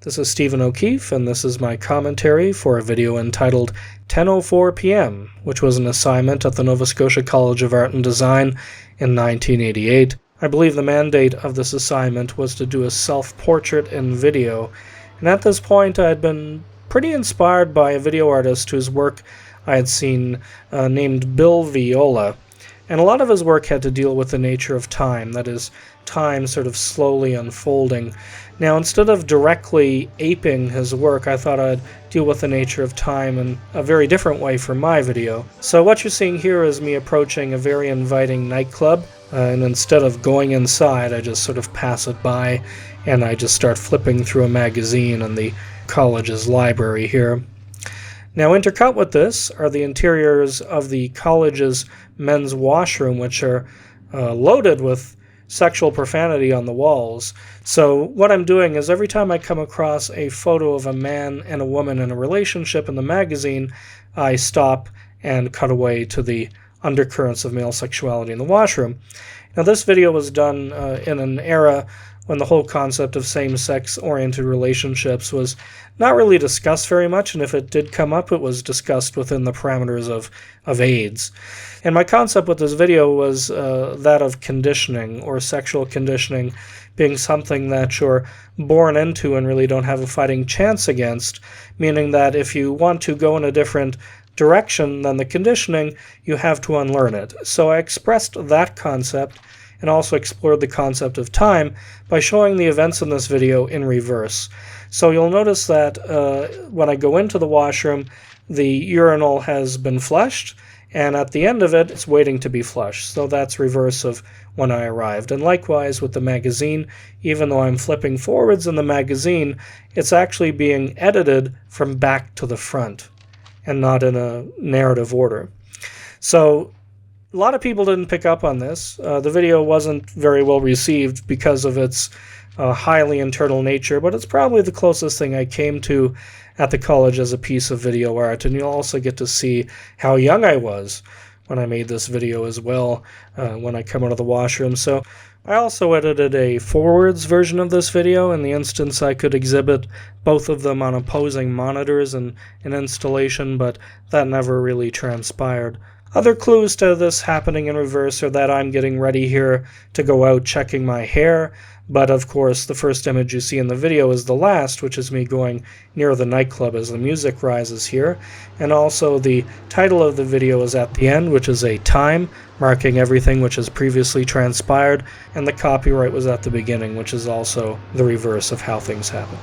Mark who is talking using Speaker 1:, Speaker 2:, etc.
Speaker 1: This is Stephen O'Keefe, and this is my commentary for a video entitled 10:04 p.m., which was an assignment at the Nova Scotia College of Art and Design in 1988. I believe the mandate of this assignment was to do a self-portrait in video, and at this point I had been pretty inspired by a video artist whose work I had seen named Bill Viola. And a lot of his work had to deal with the nature of time, that is, time sort of slowly unfolding. Now, instead of directly aping his work, I thought I'd deal with the nature of time in a very different way for my video. So what you're seeing here is me approaching a very inviting nightclub, and instead of going inside, I just sort of pass it by, and I just start flipping through a magazine in the college's library here. Now, intercut with this are the interiors of the college's men's washroom, which are loaded with sexual profanity on the walls. So what I'm doing is every time I come across a photo of a man and a woman in a relationship in the magazine, I stop and cut away to the undercurrents of male sexuality in the washroom. Now, this video was done in an era when the whole concept of same-sex oriented relationships was not really discussed very much, and if it did come up, it was discussed within the parameters of AIDS. And my concept with this video was that of conditioning, or sexual conditioning, being something that you're born into and really don't have a fighting chance against, meaning that if you want to go in a different direction than the conditioning, you have to unlearn it. So I expressed that concept and also explored the concept of time by showing the events in this video in reverse. So you'll notice that when I go into the washroom, the urinal has been flushed, and at the end of it, it's waiting to be flushed. So that's reverse of when I arrived. And likewise with the magazine, even though I'm flipping forwards in the magazine, it's actually being edited from back to the front and not in a narrative order. So a lot of people didn't pick up on this. The video wasn't very well received because of its highly internal nature, but it's probably the closest thing I came to at the college as a piece of video art, and you'll also get to see how young I was when I made this video as well, when I come out of the washroom. So I also edited a forwards version of this video. In the instance, I could exhibit both of them on opposing monitors in an installation, but that never really transpired. Other clues to this happening in reverse are that I'm getting ready here to go out checking my hair, but of course the first image you see in the video is the last, which is me going near the nightclub as the music rises here, and also the title of the video is at the end, which is a time, marking everything which has previously transpired, and the copyright was at the beginning, which is also the reverse of how things happen.